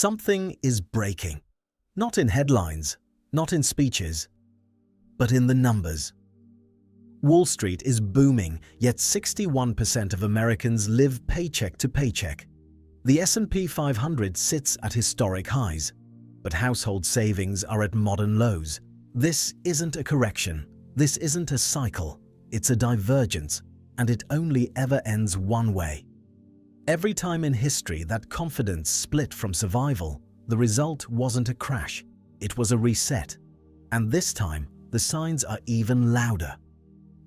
Something is breaking. Not in headlines, not in speeches, but in the numbers. Wall Street is booming, yet 61% of Americans live paycheck to paycheck. The S&P 500 sits at historic highs, but household savings are at modern lows. This isn't a correction. This isn't a cycle. It's a divergence, and it only ever ends one way. Every time in history that confidence split from survival, the result wasn't a crash. It was a reset. And this time, the signs are even louder.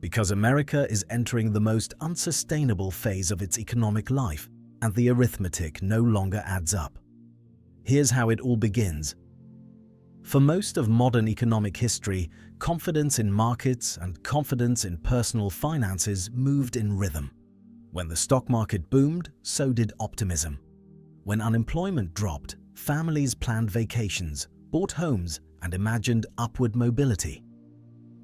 Because America is entering the most unsustainable phase of its economic life, and the arithmetic no longer adds up. Here's how it all begins. For most of modern economic history, confidence in markets and confidence in personal finances moved in rhythm. When the stock market boomed, so did optimism. When unemployment dropped, families planned vacations, bought homes, and imagined upward mobility.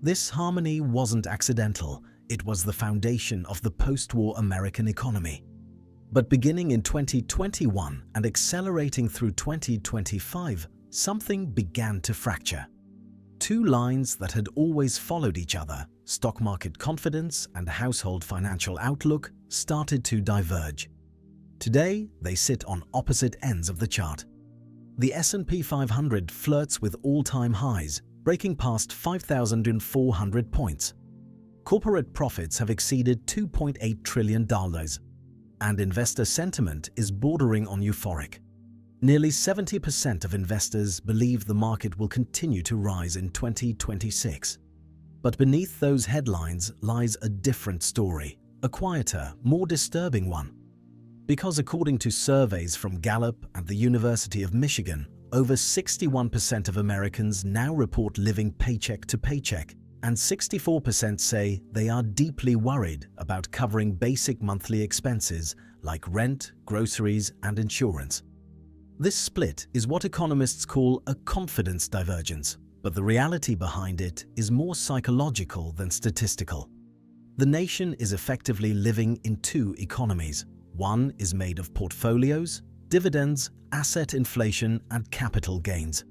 This harmony wasn't accidental. It was the foundation of the post-war American economy. But beginning in 2021 and accelerating through 2025, something began to fracture. Two lines that had always followed each other, stock market confidence and household financial outlook, started to diverge. Today, they sit on opposite ends of the chart. The S&P 500 flirts with all-time highs, breaking past 5,400 points. Corporate profits have exceeded $2.8 trillion, and investor sentiment is bordering on euphoric. Nearly 70% of investors believe the market will continue to rise in 2026. But beneath those headlines lies a different story, a quieter, more disturbing one. Because according to surveys from Gallup and the University of Michigan, over 61% of Americans now report living paycheck to paycheck, and 64% say they are deeply worried about covering basic monthly expenses like rent, groceries, and insurance. This split is what economists call a confidence divergence, but the reality behind it is more psychological than statistical. The nation is effectively living in two economies. One is made of portfolios, dividends, asset inflation, and capital gains.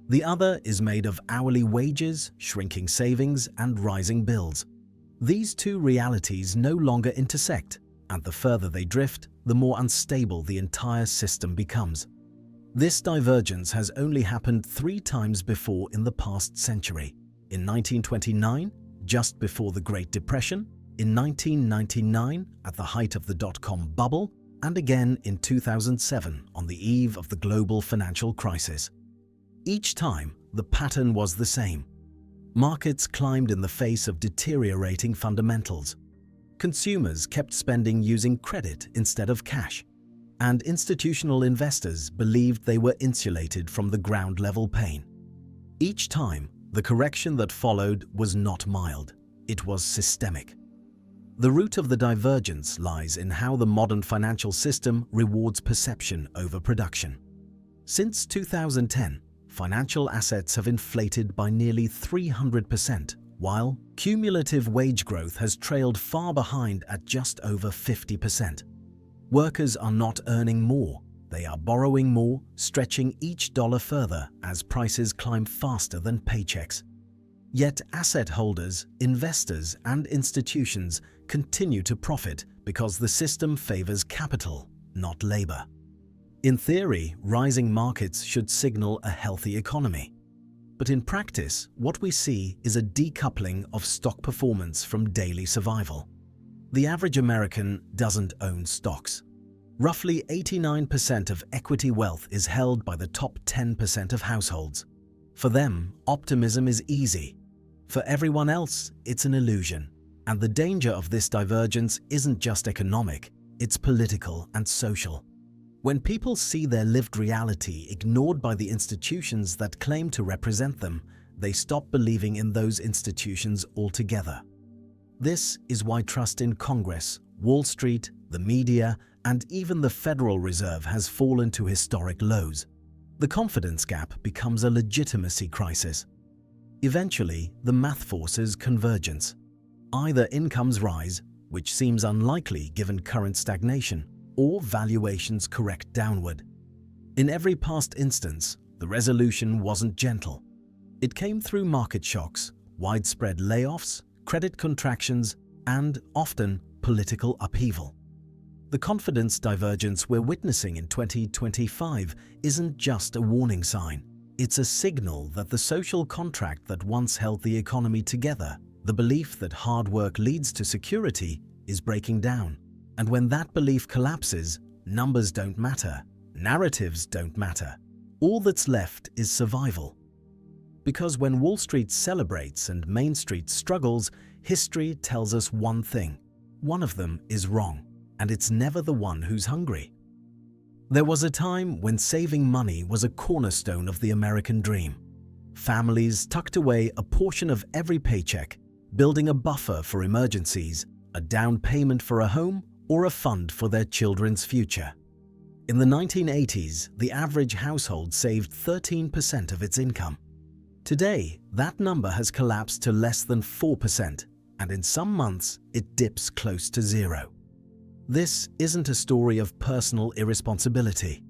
The other is made of hourly wages, shrinking savings, and rising bills. These two realities no longer intersect, and the further they drift, the more unstable the entire system becomes. This divergence has only happened 3 times before in the past century. In 1929, just before the Great Depression, in 1999, at the height of the dot-com bubble, and again in 2007, on the eve of the global financial crisis. Each time, the pattern was the same. Markets climbed in the face of deteriorating fundamentals. Consumers kept spending using credit instead of cash, and institutional investors believed they were insulated from the ground-level pain. Each time, the correction that followed was not mild. It was systemic. The root of the divergence lies in how the modern financial system rewards perception over production. Since 2010, financial assets have inflated by nearly 300%, while cumulative wage growth has trailed far behind at just over 50%. Workers are not earning more, they are borrowing more, stretching each dollar further as prices climb faster than paychecks. Yet asset holders, investors, and institutions continue to profit because the system favors capital, not labor. In theory, rising markets should signal a healthy economy. But in practice, what we see is a decoupling of stock performance from daily survival. The average American doesn't own stocks. Roughly 89% of equity wealth is held by the top 10% of households. For them, optimism is easy. For everyone else, it's an illusion. And the danger of this divergence isn't just economic, it's political and social. When people see their lived reality ignored by the institutions that claim to represent them, they stop believing in those institutions altogether. This is why trust in Congress, Wall Street, the media, and even the Federal Reserve has fallen to historic lows. The confidence gap becomes a legitimacy crisis. Eventually, the math forces convergence. Either incomes rise, which seems unlikely given current stagnation, or valuations correct downward. In every past instance, the resolution wasn't gentle. It came through market shocks, widespread layoffs, credit contractions, and, often, political upheaval. The confidence divergence we're witnessing in 2025 isn't just a warning sign. It's a signal that the social contract that once held the economy together, the belief that hard work leads to security, is breaking down. And when that belief collapses, numbers don't matter, narratives don't matter. All that's left is survival. Because when Wall Street celebrates and Main Street struggles, history tells us one thing. One of them is wrong, and it's never the one who's hungry. There was a time when saving money was a cornerstone of the American dream. Families tucked away a portion of every paycheck, building a buffer for emergencies, a down payment for a home, or a fund for their children's future. In the 1980s, the average household saved 13% of its income. Today, that number has collapsed to less than 4%, and in some months, it dips close to zero. This isn't a story of personal irresponsibility.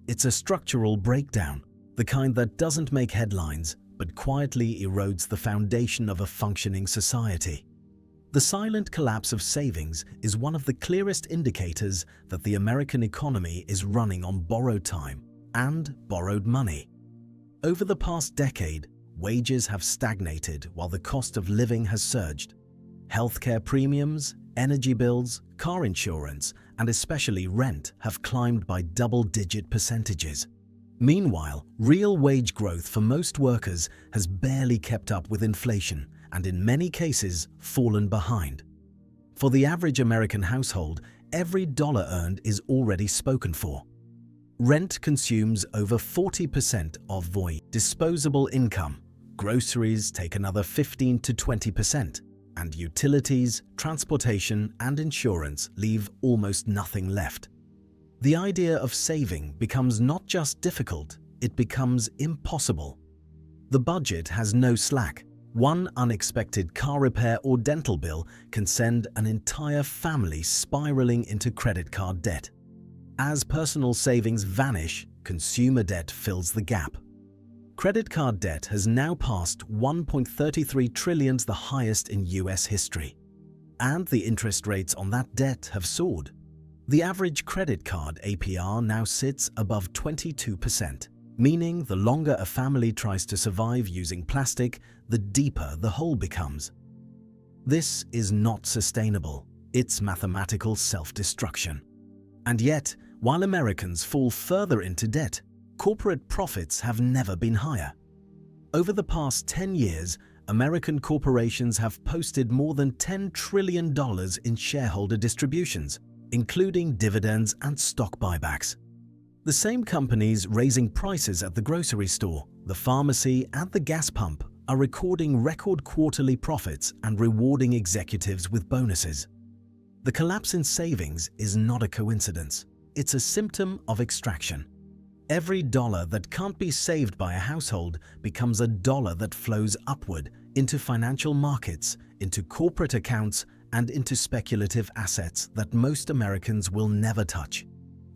It's a structural breakdown, the kind that doesn't make headlines, but quietly erodes the foundation of a functioning society. The silent collapse of savings is one of the clearest indicators that the American economy is running on borrowed time and borrowed money. Over the past decade, wages have stagnated while the cost of living has surged. Healthcare premiums, energy bills, car insurance, and especially rent have climbed by double-digit percentages. Meanwhile, real wage growth for most workers has barely kept up with inflation and in many cases fallen behind. For the average American household, every dollar earned is already spoken for. Rent consumes over 40% of disposable income. Groceries take another 15 to 20%. And utilities, transportation, and insurance leave almost nothing left. The idea of saving becomes not just difficult, it becomes impossible. The budget has no slack. One unexpected car repair or dental bill can send an entire family spiraling into credit card debt. As personal savings vanish, consumer debt fills the gap. Credit card debt has now passed $1.33 trillion, the highest in US history. And the interest rates on that debt have soared. The average credit card APR now sits above 22%, meaning the longer a family tries to survive using plastic, the deeper the hole becomes. This is not sustainable. It's mathematical self-destruction. And yet, while Americans fall further into debt, corporate profits have never been higher. Over the past 10 years, American corporations have posted more than $10 trillion in shareholder distributions, including dividends and stock buybacks. The same companies raising prices at the grocery store, the pharmacy, and the gas pump are recording record quarterly profits and rewarding executives with bonuses. The collapse in savings is not a coincidence. It's a symptom of extraction. Every dollar that can't be saved by a household becomes a dollar that flows upward into financial markets, into corporate accounts, and into speculative assets that most Americans will never touch.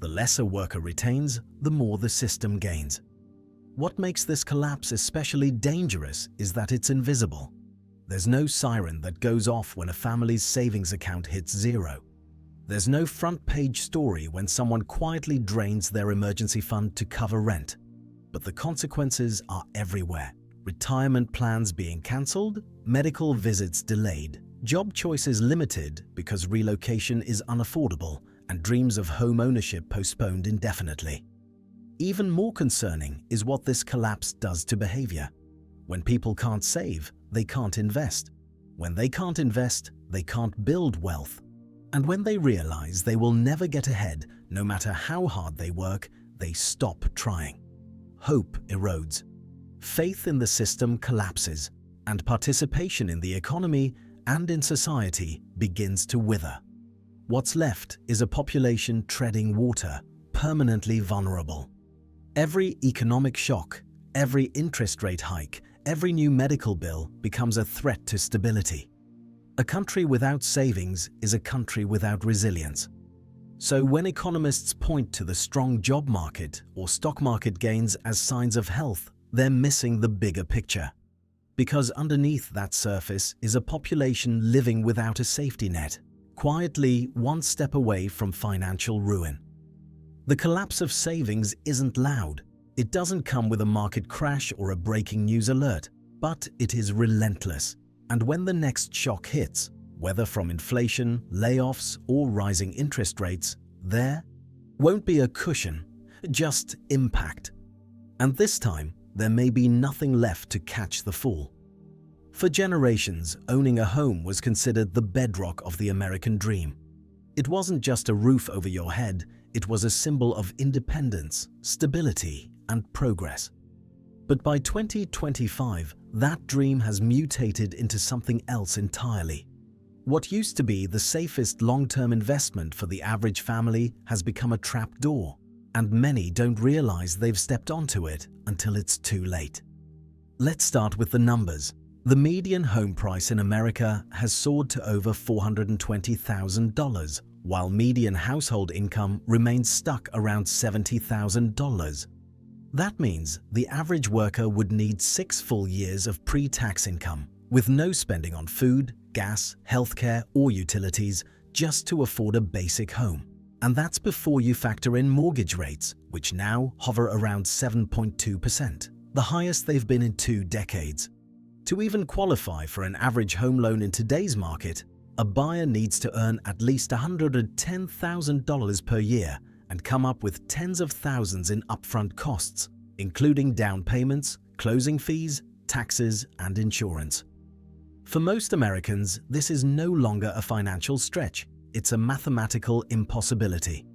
The less a worker retains, the more the system gains. What makes this collapse especially dangerous is that it's invisible. There's no siren that goes off when a family's savings account hits zero. There's no front-page story when someone quietly drains their emergency fund to cover rent. But the consequences are everywhere. Retirement plans being cancelled, medical visits delayed, job choices limited because relocation is unaffordable, and dreams of home ownership postponed indefinitely. Even more concerning is what this collapse does to behavior. When people can't save, they can't invest. When they can't invest, they can't build wealth. And when they realize they will never get ahead, no matter how hard they work, they stop trying. Hope erodes. Faith in the system collapses, and participation in the economy and in society begins to wither. What's left is a population treading water, permanently vulnerable. Every economic shock, every interest rate hike, every new medical bill becomes a threat to stability. A country without savings is a country without resilience. So when economists point to the strong job market or stock market gains as signs of health, they're missing the bigger picture. Because underneath that surface is a population living without a safety net, quietly one step away from financial ruin. The collapse of savings isn't loud. It doesn't come with a market crash or a breaking news alert, but it is relentless. And when the next shock hits, whether from inflation, layoffs, or rising interest rates, there won't be a cushion, just impact. And this time, there may be nothing left to catch the fall. For generations, owning a home was considered the bedrock of the American dream. It wasn't just a roof over your head, it was a symbol of independence, stability, and progress. But by 2025, that dream has mutated into something else entirely. What used to be the safest long-term investment for the average family has become a trapdoor, and many don't realize they've stepped onto it until it's too late. Let's start with the numbers. The median home price in America has soared to over $420,000, while median household income remains stuck around $70,000. That means the average worker would need 6 full years of pre-tax income, with no spending on food, gas, healthcare, or utilities, just to afford a basic home. And that's before you factor in mortgage rates, which now hover around 7.2%, the highest they've been in 2 decades. To even qualify for an average home loan in today's market, a buyer needs to earn at least $110,000 per year and come up with tens of thousands in upfront costs, including down payments, closing fees, taxes, and insurance. For most Americans, this is no longer a financial stretch, it's a mathematical impossibility.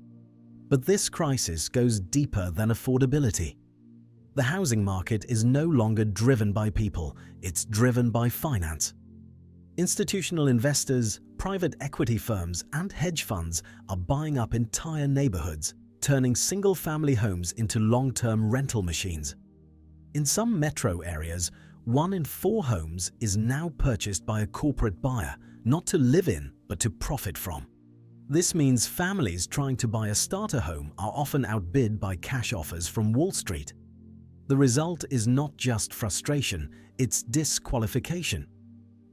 But this crisis goes deeper than affordability. The housing market is no longer driven by people, it's driven by finance. Institutional investors, private equity firms, and hedge funds are buying up entire neighborhoods, turning single-family homes into long-term rental machines. In some metro areas, 1 in 4 homes is now purchased by a corporate buyer, not to live in, but to profit from. This means families trying to buy a starter home are often outbid by cash offers from Wall Street. The result is not just frustration, it's disqualification.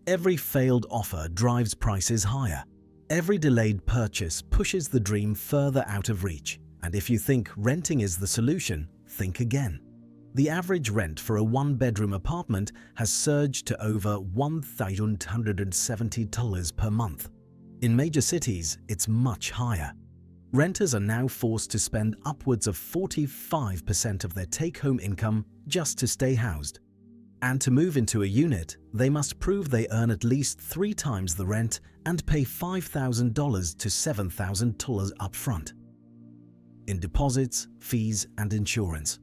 Every failed offer drives prices higher. Every delayed purchase pushes the dream further out of reach. And if you think renting is the solution, think again. The average rent for a 1-bedroom apartment has surged to over $1,170 per month. In major cities, it's much higher. Renters are now forced to spend upwards of 45% of their take-home income just to stay housed. And to move into a unit, they must prove they earn at least 3 times the rent and pay $5,000 to $7,000 upfront in deposits, fees, and insurance.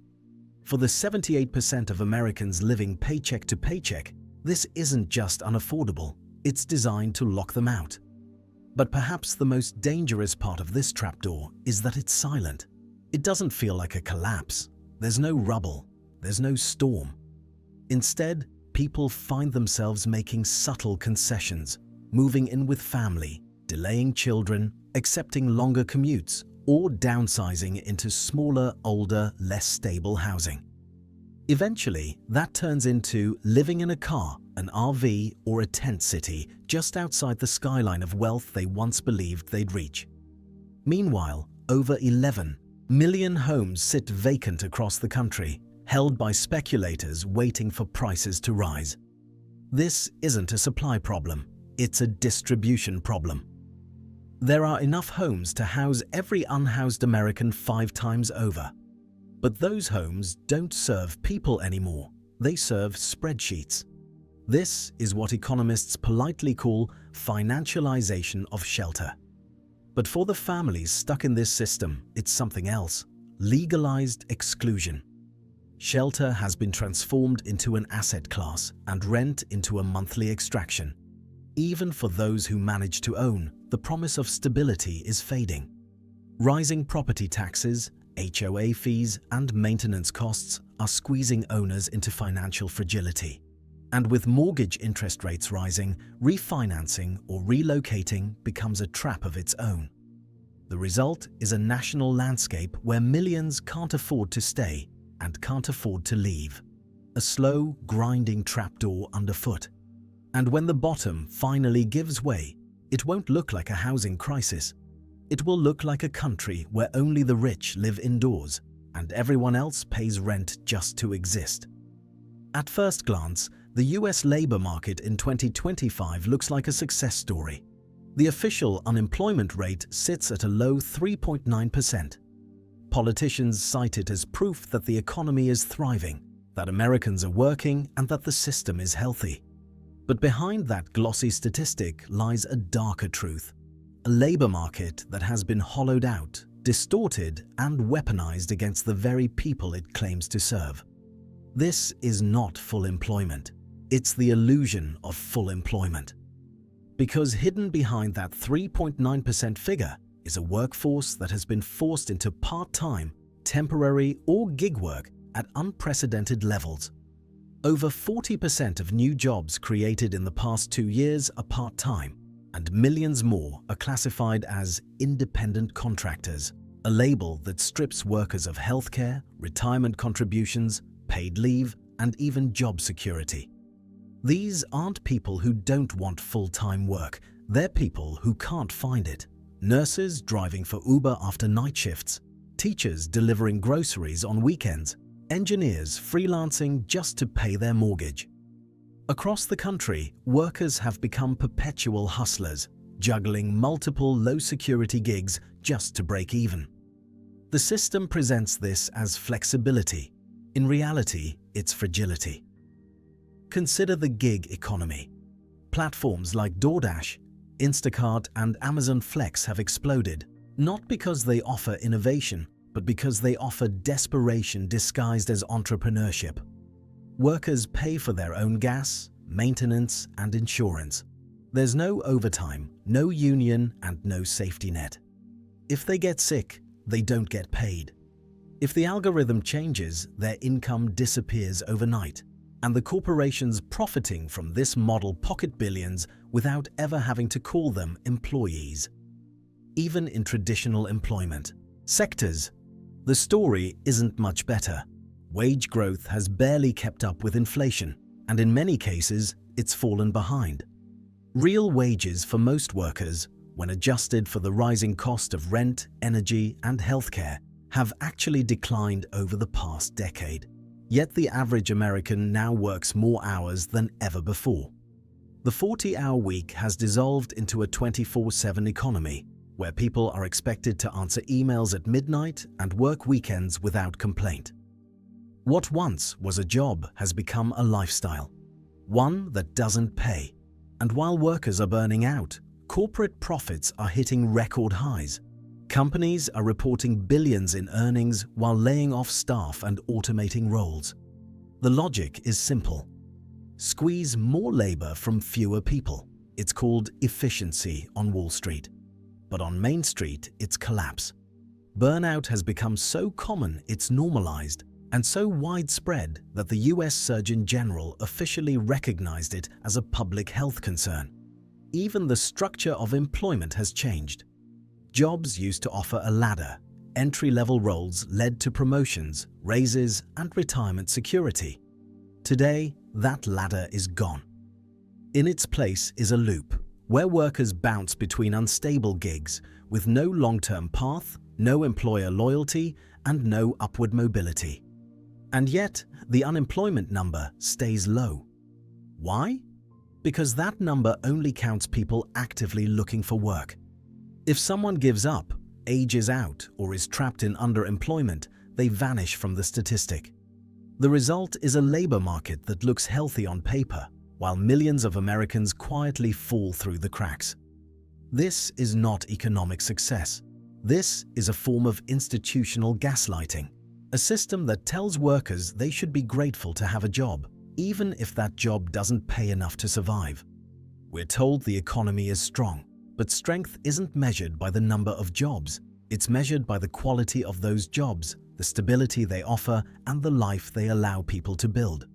For the 78% of Americans living paycheck to paycheck, this isn't just unaffordable, it's designed to lock them out. But perhaps the most dangerous part of this trapdoor is that it's silent. It doesn't feel like a collapse. There's no rubble. There's no storm. Instead, people find themselves making subtle concessions, moving in with family, delaying children, accepting longer commutes, or downsizing into smaller, older, less stable housing. Eventually, that turns into living in a car, an RV, or a tent city just outside the skyline of wealth they once believed they'd reach. Meanwhile, over 11 million homes sit vacant across the country, held by speculators waiting for prices to rise. This isn't a supply problem, it's a distribution problem. There are enough homes to house every unhoused American 5 times over. But those homes don't serve people anymore, they serve spreadsheets. This is what economists politely call financialization of shelter. But for the families stuck in this system, it's something else: legalized exclusion. Shelter has been transformed into an asset class and rent into a monthly extraction. Even for those who manage to own, the promise of stability is fading. Rising property taxes, HOA fees, and maintenance costs are squeezing owners into financial fragility. And with mortgage interest rates rising, refinancing or relocating becomes a trap of its own. The result is a national landscape where millions can't afford to stay and can't afford to leave. A slow, grinding trapdoor underfoot. And when the bottom finally gives way, it won't look like a housing crisis. It will look like a country where only the rich live indoors and everyone else pays rent just to exist. At first glance, the US labor market in 2025 looks like a success story. The official unemployment rate sits at a low 3.9%. Politicians cite it as proof that the economy is thriving, that Americans are working, and that the system is healthy. But behind that glossy statistic lies a darker truth. A labor market that has been hollowed out, distorted, and weaponized against the very people it claims to serve. This is not full employment. It's the illusion of full employment. Because hidden behind that 3.9% figure is a workforce that has been forced into part-time, temporary, or gig work at unprecedented levels. Over 40% of new jobs created in the past 2 years are part-time, and millions more are classified as independent contractors, a label that strips workers of healthcare, retirement contributions, paid leave, and even job security. These aren't people who don't want full-time work, they're people who can't find it. Nurses driving for Uber after night shifts, teachers delivering groceries on weekends, engineers freelancing just to pay their mortgage. Across the country, workers have become perpetual hustlers, juggling multiple low-security gigs just to break even. The system presents this as flexibility. In reality, it's fragility. Consider the gig economy. Platforms like DoorDash, Instacart, and Amazon Flex have exploded, not because they offer innovation, but because they offer desperation disguised as entrepreneurship. Workers pay for their own gas, maintenance, and insurance. There's no overtime, no union, and no safety net. If they get sick, they don't get paid. If the algorithm changes, their income disappears overnight, and the corporations profiting from this model pocket billions without ever having to call them employees. Even in traditional employment sectors, the story isn't much better. Wage growth has barely kept up with inflation, and in many cases, it's fallen behind. Real wages for most workers, when adjusted for the rising cost of rent, energy, and healthcare, have actually declined over the past decade. Yet the average American now works more hours than ever before. The 40-hour week has dissolved into a 24/7 economy, where people are expected to answer emails at midnight and work weekends without complaint. What once was a job has become a lifestyle, one that doesn't pay. And while workers are burning out, corporate profits are hitting record highs. Companies are reporting billions in earnings while laying off staff and automating roles. The logic is simple. Squeeze more labor from fewer people. It's called efficiency on Wall Street. But on Main Street, it's collapse. Burnout has become so common it's normalized, and so widespread that the US Surgeon General officially recognized it as a public health concern. Even the structure of employment has changed. Jobs used to offer a ladder. Entry-level roles led to promotions, raises, and retirement security. Today, that ladder is gone. In its place is a loop, where workers bounce between unstable gigs with no long-term path, no employer loyalty, and no upward mobility. And yet, the unemployment number stays low. Why? Because that number only counts people actively looking for work. If someone gives up, ages out, or is trapped in underemployment, they vanish from the statistic. The result is a labor market that looks healthy on paper, while millions of Americans quietly fall through the cracks. This is not economic success. This is a form of institutional gaslighting, a system that tells workers they should be grateful to have a job, even if that job doesn't pay enough to survive. We're told the economy is strong, but strength isn't measured by the number of jobs. It's measured by the quality of those jobs, the stability they offer, and the life they allow people to build.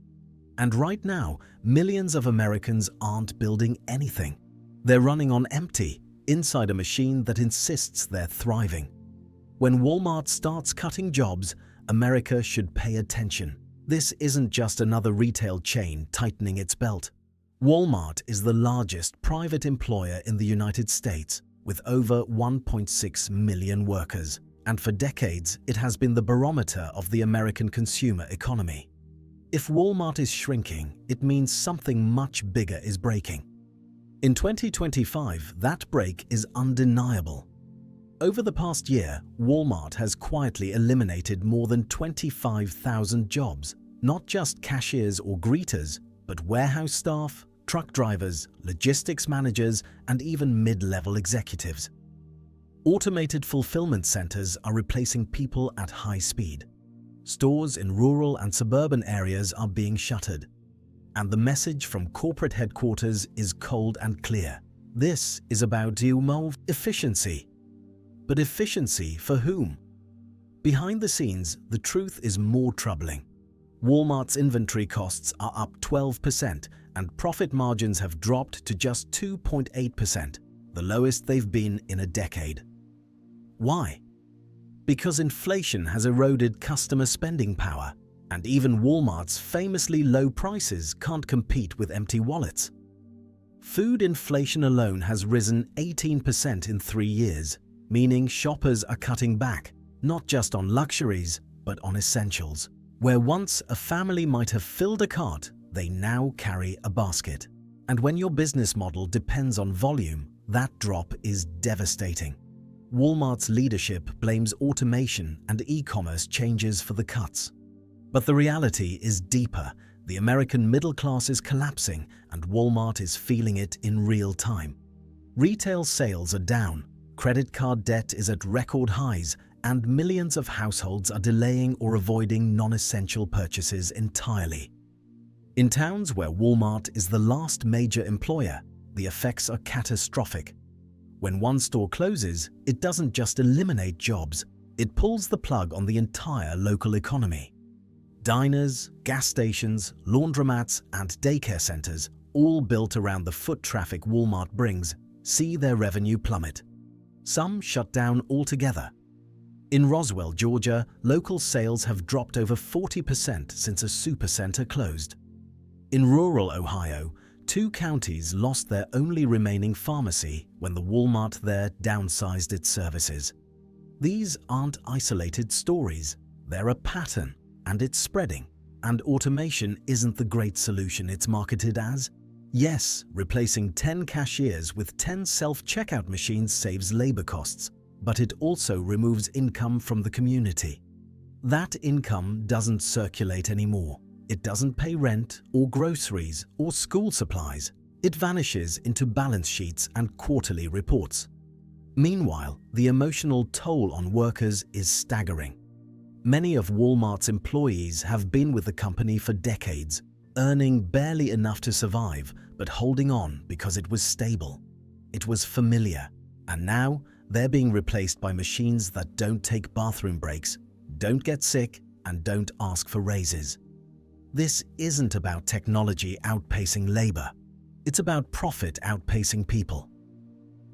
And right now, millions of Americans aren't building anything. They're running on empty, inside a machine that insists they're thriving. When Walmart starts cutting jobs, America should pay attention. This isn't just another retail chain tightening its belt. Walmart is the largest private employer in the United States, with over 1.6 million workers, and for decades it has been the barometer of the American consumer economy. If Walmart is shrinking, it means something much bigger is breaking. In 2025, that break is undeniable. Over the past year, Walmart has quietly eliminated more than 25,000 jobs, not just cashiers or greeters, but warehouse staff, truck drivers, logistics managers, and even mid-level executives. Automated fulfillment centers are replacing people at high speed. Stores in rural and suburban areas are being shuttered. And the message from corporate headquarters is cold and clear. This is about efficiency. But efficiency for whom? Behind the scenes, the truth is more troubling. Walmart's inventory costs are up 12% and profit margins have dropped to just 2.8%, the lowest they've been in a decade. Why? Because inflation has eroded customer spending power, and even Walmart's famously low prices can't compete with empty wallets. Food inflation alone has risen 18% in 3 years, meaning shoppers are cutting back, not just on luxuries, but on essentials. Where once a family might have filled a cart, they now carry a basket. And when your business model depends on volume, that drop is devastating. Walmart's leadership blames automation and e-commerce changes for the cuts. But the reality is deeper. The American middle class is collapsing, and Walmart is feeling it in real time. Retail sales are down, credit card debt is at record highs, and millions of households are delaying or avoiding non-essential purchases entirely. In towns where Walmart is the last major employer, the effects are catastrophic. When one store closes, it doesn't just eliminate jobs, it pulls the plug on the entire local economy. Diners, gas stations, laundromats, and daycare centers, all built around the foot traffic Walmart brings, see their revenue plummet. Some shut down altogether. In Roswell, Georgia, local sales have dropped over 40% since a supercenter closed. In rural Ohio, 2 counties lost their only remaining pharmacy when the Walmart there downsized its services. These aren't isolated stories, they're a pattern, and it's spreading. And automation isn't the great solution it's marketed as. Yes, replacing 10 cashiers with 10 self-checkout machines saves labor costs, but it also removes income from the community. That income doesn't circulate anymore. It doesn't pay rent or groceries or school supplies. It vanishes into balance sheets and quarterly reports. Meanwhile, the emotional toll on workers is staggering. Many of Walmart's employees have been with the company for decades, earning barely enough to survive, but holding on because it was stable. It was familiar, and now they're being replaced by machines that don't take bathroom breaks, don't get sick, and don't ask for raises. This isn't about technology outpacing labor. It's about profit outpacing people.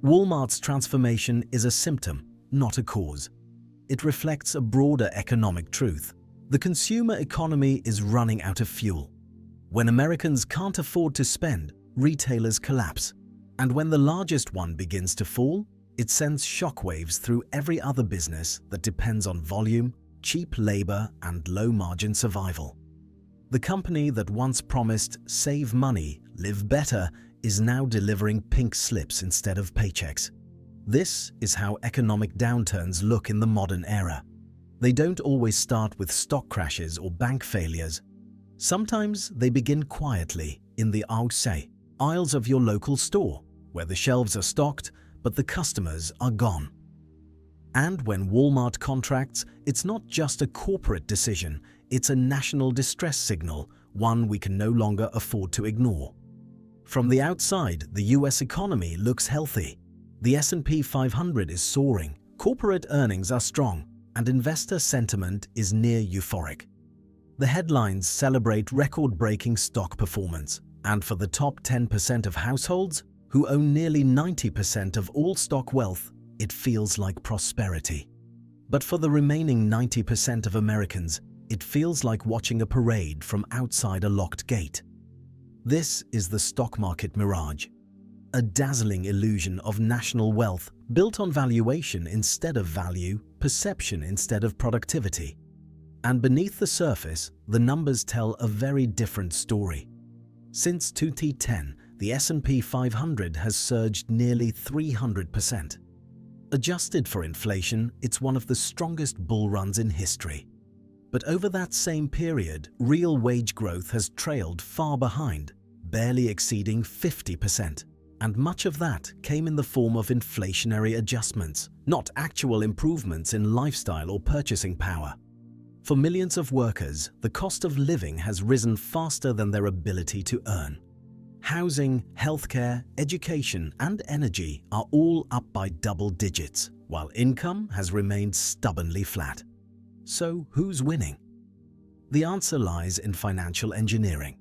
Walmart's transformation is a symptom, not a cause. It reflects a broader economic truth. The consumer economy is running out of fuel. When Americans can't afford to spend, retailers collapse. And when the largest one begins to fall, it sends shockwaves through every other business that depends on volume, cheap labor, and low-margin survival. The company that once promised save money, live better, is now delivering pink slips instead of paychecks. This is how economic downturns look in the modern era. They don't always start with stock crashes or bank failures. Sometimes they begin quietly in the aisles of your local store, where the shelves are stocked, but the customers are gone. And when Walmart contracts, it's not just a corporate decision, it's a national distress signal, one we can no longer afford to ignore. From the outside, the US economy looks healthy. The S&P 500 is soaring, corporate earnings are strong, and investor sentiment is near euphoric. The headlines celebrate record-breaking stock performance, and for the top 10% of households, who own nearly 90% of all stock wealth, it feels like prosperity. But for the remaining 90% of Americans, it feels like watching a parade from outside a locked gate. This is the stock market mirage, a dazzling illusion of national wealth built on valuation instead of value, perception instead of productivity. And beneath the surface, the numbers tell a very different story. Since 2010, the S&P 500 has surged nearly 300%. Adjusted for inflation, it's one of the strongest bull runs in history. But over that same period, real wage growth has trailed far behind, barely exceeding 50%. And much of that came in the form of inflationary adjustments, not actual improvements in lifestyle or purchasing power. For millions of workers, the cost of living has risen faster than their ability to earn. Housing, healthcare, education, and energy are all up by double digits, while income has remained stubbornly flat. So who's winning? The answer lies in financial engineering.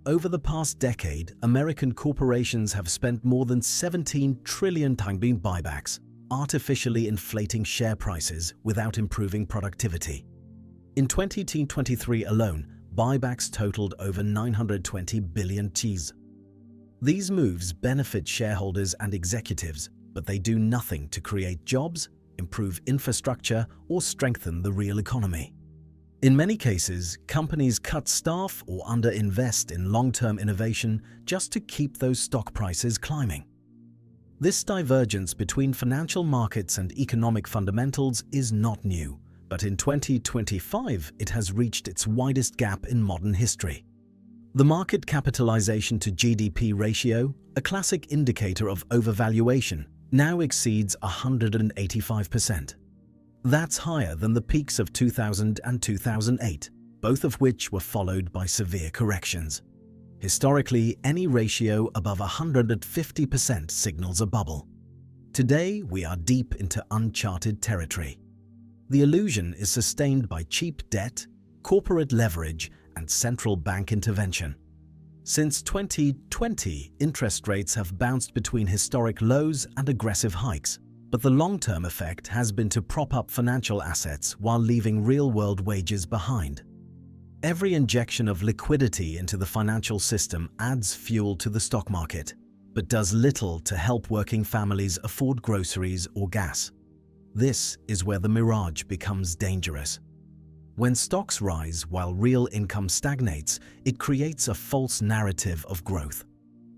Over the past decade, American corporations have spent more than 17 trillion in buybacks, artificially inflating share prices without improving productivity. In 2023 alone, buybacks totaled over 920 billion. These moves benefit shareholders and executives, but they do nothing to create jobs, improve infrastructure, or strengthen the real economy. In many cases, companies cut staff or underinvest in long-term innovation just to keep those stock prices climbing. This divergence between financial markets and economic fundamentals is not new, but in 2025 it has reached its widest gap in modern history. The market capitalization to GDP ratio, a classic indicator of overvaluation, now exceeds 185%. That's higher than the peaks of 2000 and 2008, both of which were followed by severe corrections. Historically, any ratio above 150% signals a bubble. Today, we are deep into uncharted territory. The illusion is sustained by cheap debt, corporate leverage, and central bank intervention. Since 2020, interest rates have bounced between historic lows and aggressive hikes, but the long-term effect has been to prop up financial assets while leaving real-world wages behind. Every injection of liquidity into the financial system adds fuel to the stock market, but does little to help working families afford groceries or gas. This is where the mirage becomes dangerous. When stocks rise while real income stagnates, it creates a false narrative of growth.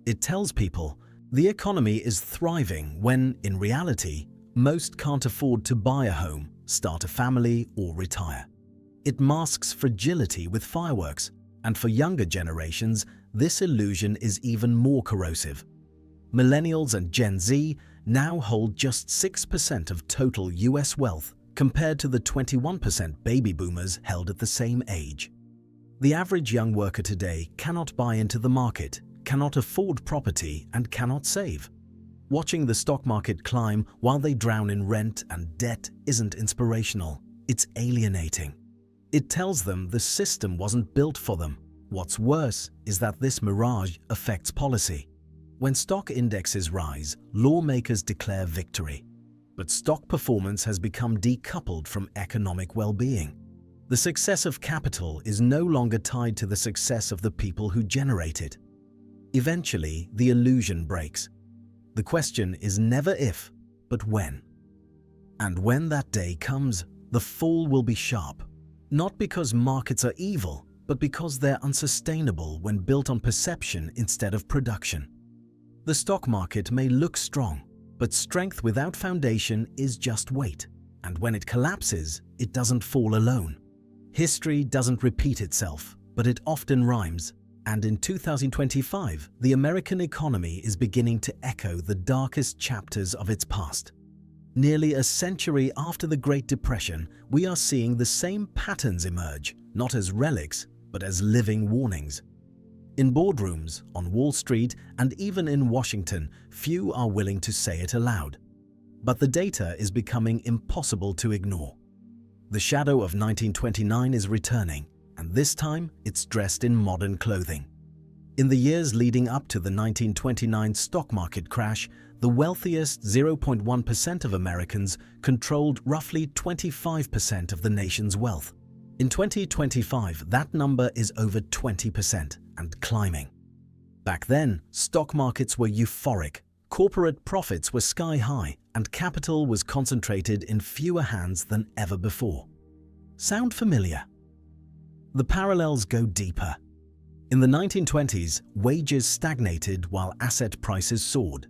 It tells people the economy is thriving when, in reality, most can't afford to buy a home, start a family, or retire. It masks fragility with fireworks, and for younger generations, this illusion is even more corrosive. Millennials and Gen Z now hold just 6% of total US wealth, compared to the 21% baby boomers held at the same age. The average young worker today cannot buy into the market, cannot afford property, and cannot save. Watching the stock market climb while they drown in rent and debt isn't inspirational, it's alienating. It tells them the system wasn't built for them. What's worse is that this mirage affects policy. When stock indexes rise, lawmakers declare victory. But stock performance has become decoupled from economic well-being. The success of capital is no longer tied to the success of the people who generate it. Eventually, the illusion breaks. The question is never if, but when. And when that day comes, the fall will be sharp. Not because markets are evil, but because they're unsustainable when built on perception instead of production. The stock market may look strong, but strength without foundation is just weight, and when it collapses, it doesn't fall alone. History doesn't repeat itself, but it often rhymes, and in 2025, the American economy is beginning to echo the darkest chapters of its past. Nearly a century after the Great Depression, we are seeing the same patterns emerge, not as relics, but as living warnings. In boardrooms, on Wall Street, and even in Washington, few are willing to say it aloud. But the data is becoming impossible to ignore. The shadow of 1929 is returning, and this time it's dressed in modern clothing. In the years leading up to the 1929 stock market crash, the wealthiest 0.1% of Americans controlled roughly 25% of the nation's wealth. In 2025, that number is over 20% and climbing. Back then, stock markets were euphoric, corporate profits were sky-high, and capital was concentrated in fewer hands than ever before. Sound familiar? The parallels go deeper. In the 1920s, wages stagnated while asset prices soared.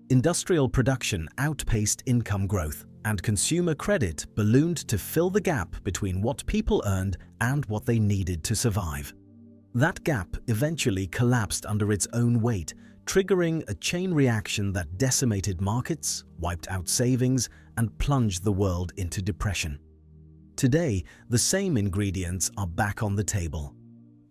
Industrial production outpaced income growth, and consumer credit ballooned to fill the gap between what people earned and what they needed to survive. That gap eventually collapsed under its own weight, triggering a chain reaction that decimated markets, wiped out savings, and plunged the world into depression. Today, the same ingredients are back on the table.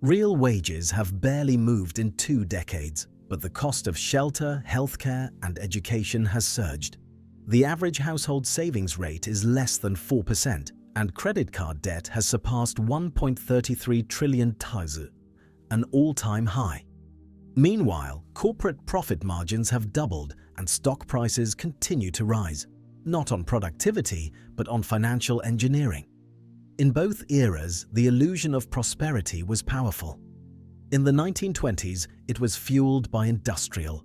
Real wages have barely moved in 2 decades, but the cost of shelter, healthcare, and education has surged. The average household savings rate is less than 4%, and credit card debt has surpassed 1.33 trillion taizi, an all-time high. Meanwhile, corporate profit margins have doubled and stock prices continue to rise, not on productivity, but on financial engineering. In both eras, the illusion of prosperity was powerful. In the 1920s, it was fueled by industrial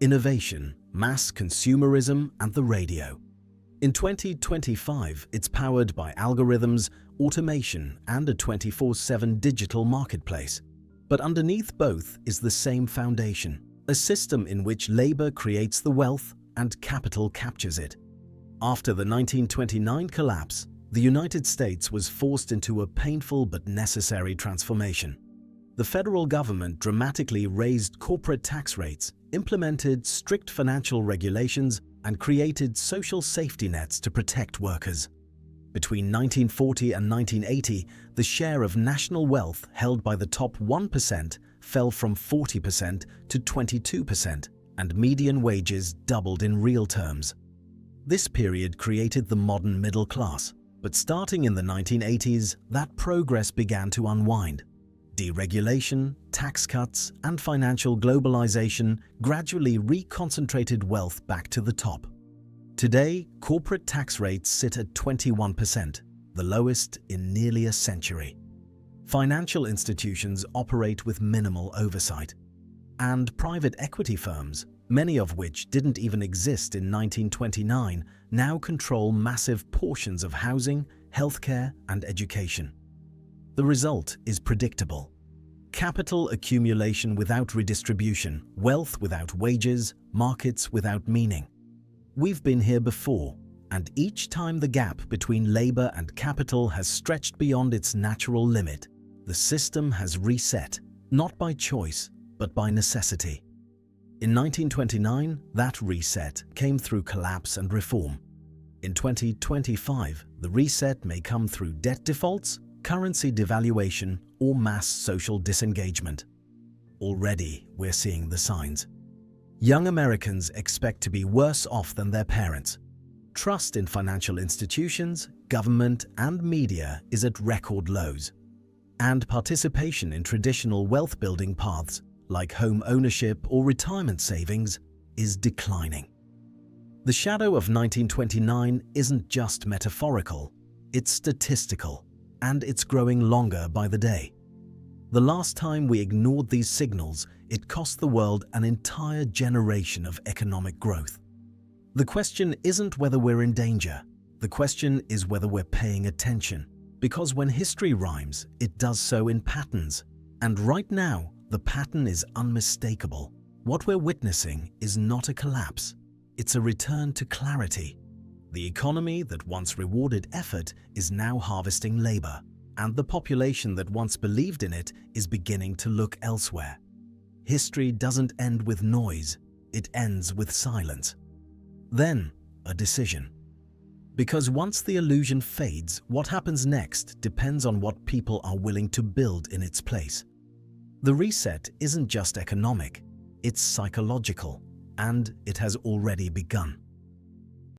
innovation, mass consumerism, and the radio. In 2025, it's powered by algorithms, automation, and a 24/7 digital marketplace. But underneath both is the same foundation, a system in which labor creates the wealth and capital captures it. After the 1929 collapse, the United States was forced into a painful but necessary transformation. The federal government dramatically raised corporate tax rates, implemented strict financial regulations, and created social safety nets to protect workers. Between 1940 and 1980, the share of national wealth held by the top 1% fell from 40% to 22%, and median wages doubled in real terms. This period created the modern middle class, but starting in the 1980s, that progress began to unwind. Deregulation, tax cuts, and financial globalization gradually reconcentrated wealth back to the top. Today, corporate tax rates sit at 21%, the lowest in nearly a century. Financial institutions operate with minimal oversight. And private equity firms, many of which didn't even exist in 1929, now control massive portions of housing, healthcare, and education. The result is predictable. Capital accumulation without redistribution, wealth without wages, markets without meaning. We've been here before, and each time the gap between labor and capital has stretched beyond its natural limit, the system has reset, not by choice, but by necessity. In 1929, that reset came through collapse and reform. In 2025, the reset may come through debt defaults, currency devaluation, or mass social disengagement. Already, we're seeing the signs. Young Americans expect to be worse off than their parents. Trust in financial institutions, government, and media is at record lows. And participation in traditional wealth-building paths, like home ownership or retirement savings, is declining. The shadow of 1929 isn't just metaphorical, it's statistical, and it's growing longer by the day. The last time we ignored these signals, it cost the world an entire generation of economic growth. The question isn't whether we're in danger. The question is whether we're paying attention. Because when history rhymes, it does so in patterns. And right now, the pattern is unmistakable. What we're witnessing is not a collapse. It's a return to clarity. The economy that once rewarded effort is now harvesting labor, and the population that once believed in it is beginning to look elsewhere. History doesn't end with noise, it ends with silence. Then, a decision. Because once the illusion fades, what happens next depends on what people are willing to build in its place. The reset isn't just economic, it's psychological, and it has already begun.